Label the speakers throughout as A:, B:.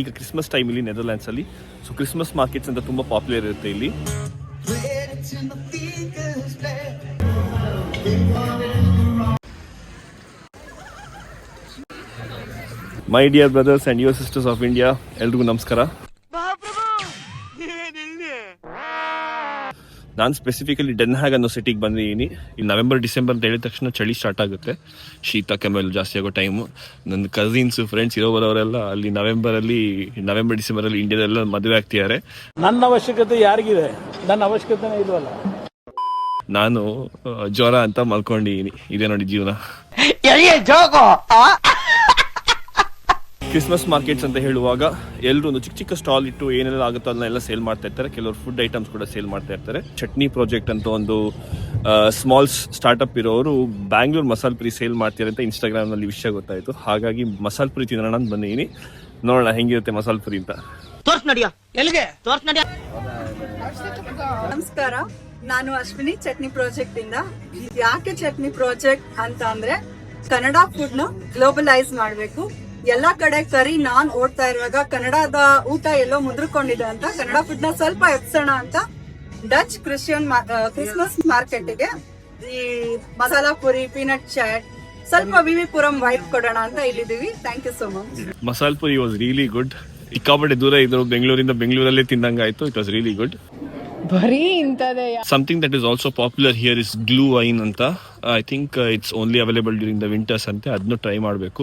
A: ಈಗ ಕ್ರಿಸ್ಮಸ್ ಟೈಮಲ್ಲಿ ನೆದರ್ಲ್ಯಾಂಡ್ಸಲ್ಲಿ so Christmas markets ಅಂತ ತುಂಬ ಪಾಪ್ಯುಲರ್ ಇರುತ್ತೆ ಇಲ್ಲಿ. My dear brothers and your sisters of India, ಎಲ್ರಿಗೂ ನಮಸ್ಕಾರ. ನಾನು ಸ್ಪೆಸಿಫಿಕಲಿ ಡೆನ್ ಹ್ಯಾಗ್ ಅನ್ನೋ ಸಿಟಿಗೆ ಬಂದಿದ್ದೀನಿ. ಈ ನವೆಂಬರ್-ಡಿಸೆಂಬರ್ ಅಂತ ಹೇಳಿದ ತಕ್ಷಣ ಚಳಿ ಸ್ಟಾರ್ಟ್ ಆಗುತ್ತೆ, ಶೀತ ಕೆಮ್ಮಲು ಜಾಸ್ತಿ ಆಗೋ ಟೈಮು. ನನ್ನ ಕಸಿನ್ಸು ಫ್ರೆಂಡ್ಸ್ ಇರೋವರೆಲ್ಲ ಅಲ್ಲಿ ನವೆಂಬರ್-ಡಿಸೆಂಬರಲ್ಲಿ ಇಂಡಿಯಾದೆಲ್ಲ ಮದುವೆ ಆಗ್ತಿದ್ದಾರೆ.
B: ನನ್ನ ಅವಶ್ಯಕತೆ ಯಾರಿಗಿದೆ? ನನ್ನ ಅವಶ್ಯಕತೆನೇ ಇಲ್ವಲ್ಲ.
A: ನಾನು ಜ್ವರ ಅಂತ ಮಲ್ಕೊಂಡಿದ್ದೀನಿ. ಇದೇ ನೋಡಿ ಜೀವನ. ಕ್ರಿಸ್ಮಸ್ ಮಾರ್ಕೆಟ್ಸ್ ಅಂತ ಹೇಳುವಾಗ ಎಲ್ಲರೂ ಒಂದು ಚಿಕ್ಕ ಚಿಕ್ಕ ಸ್ಟಾಲ್ ಇಟ್ಟು ಏನೆಲ್ಲ ಆಗುತ್ತೋ ಅದನ್ನೆಲ್ಲ ಸೇಲ್ ಮಾಡ್ತಾ ಇರ್ತಾರೆ. ಕೆಲವರು ಫುಡ್ ಐಟಮ್ಸ್ ಕೂಡ ಸೇಲ್ ಮಾಡ್ತಾ ಇರ್ತಾರೆ. ಚಟ್ನಿ ಪ್ರಾಜೆಕ್ಟ್ ಅಂತ ಒಂದು ಸ್ಮಾಲ್ ಸ್ಟಾರ್ಟ್ಅಪ್ ಇರೋರು ಬ್ಯಾಂಗ್ಳೂರ್ ಮಸಾಲೆ ಪುರಿ ಸೇಲ್ ಮಾಡ್ತಾರೆ ಅಂತ ಇನ್ಸ್ಟಾಗ್ರಾಮ್ನಲ್ಲಿ ವಿಷಯ ಗೊತ್ತಾಯಿತು. ಹಾಗಾಗಿ ಮಸಾಲೆ ಪುರಿ ತಿನ್ನೋಣ ಅಂತ ಬಂದಿದ್ದೀನಿ. ನೋಡೋಣ ಹೆಂಗಿರುತ್ತೆ ಮಸಾಲೆ ಪುರಿ ಅಂತ.
C: ನಮಸ್ಕಾರ, ನಾನು ಅಶ್ವಿನಿ, ಚಟ್ನಿ ಪ್ರಾಜೆಕ್ಟ್ ಇಂದ. ಯಾಕೆ ಚಟ್ನಿ ಪ್ರಾಜೆಕ್ಟ್ ಅಂತ ಅಂದ್ರೆ ಕನ್ನಡ ಫುಡ್ ನ ಗ್ಲೋಬಲೈಸ್ ಮಾಡ್ಬೇಕು. ಎಲ್ಲಾ ಕಡೆ ಕರಿ ನಾನ್ ಓಡ್ತಾ ಇರುವಾಗ ಕನ್ನಡದ ಊಟ ಎಲ್ಲೋ ಮುದ್ರಕೊಂಡಿದೆ ಅಂತ ಕನ್ನಡ ಫುಡ್ ನ ಸ್ವಲ್ಪ ಎಪ್ಸೋಣ ಅಂತ ಡಚ್ ಕ್ರಿಸ್ಮಸ್ ಮಾರ್ಕೆಟ್ ಗೆ ಈ ಮಸಾಲಾ ಪುರಿ, ಪೀನಟ್ ಚಾಟ್, ಸ್ವಲ್ಪ ವಿವಿಪುರಂ ವೈಬ್ ಕೊಡೋಣ ಅಂತ ಇಲ್ಲಿದ್ದೀವಿ. Thank you so much.
A: Masala puri was really good. ಸಿಕ್ಕಾಪಟ್ಟೆ ದೂರ ಇದ್ರು, ಬೆಂಗಳೂರಲ್ಲೇ ತಿಂದಂಗಾಯ್ತು. It was really good. Something that is also popular here is glue wine anta. I think it's only available during the winters ante. Adnu try ಮಾಡಬೇಕು.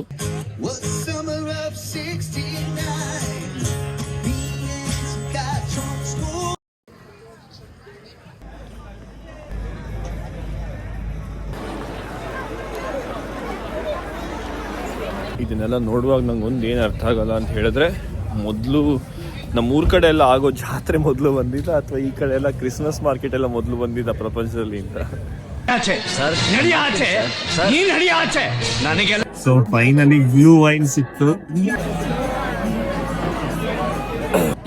A: ಇದನ್ನೆಲ್ಲ ನೋಡುವಾಗ ನಂಗೆ ಒಂದು ಏನು ಅರ್ಥ ಆಗಲ್ಲ ಅಂತ ಹೇಳಿದ್ರೆ, ಮೊದಲು ನಮ್ಮೂರ ಕಡೆ ಎಲ್ಲ ಆಗೋ ಜಾತ್ರೆ ಮೊದಲು ಬಂದಿಲ್ಲ ಅಥವಾ ಈ ಕಡೆ ಎಲ್ಲ ಕ್ರಿಸ್ಮಸ್ ಮಾರ್ಕೆಟ್ ಎಲ್ಲ ಮೊದಲು ಬಂದಿದ್ದ ಪ್ರಪಂಚದಲ್ಲಿ ಅಂತ. ಸೊ ಫೈನಲಿ ಗ್ಲೂ ವೈನ್ ಸಿಕ್ತು.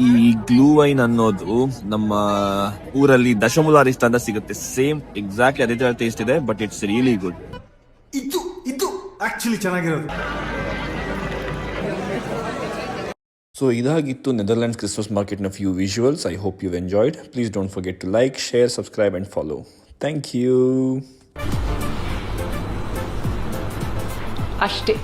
A: ಈ ಗ್ಲೂ ವೈನ್ ಅನ್ನೋದು ನಮ್ಮ ಊರಲ್ಲಿ ದಶಮುಲಾರಿಷ್ಟ ಅಂತ ಸಿಗುತ್ತೆ. ಸೇಮ್ ಎಕ್ಸಾಕ್ಟ್ಲಿ ಅದೇ ತರ ಟೇಸ್ಟ್ ಇದೆ, ಬಟ್ ಇಟ್ಸ್ ರಿಯಲಿ ಗುಡ್.
D: ಇದು ಆಕ್ಚುಲಿ ಚೆನ್ನಾಗಿರೋದು.
A: ಸೊ ಇದಾಗಿತ್ತು ನೆದರ್ಲ್ಯಾಂಡ್ಸ್ ಕ್ರಿಸ್ಮಸ್ ಮಾರ್ಕೆಟ್ನ few visuals. I hope you enjoyed. Please don't forget to like, share, subscribe and follow. Thank you.
E: ಅಷ್ಟೇ.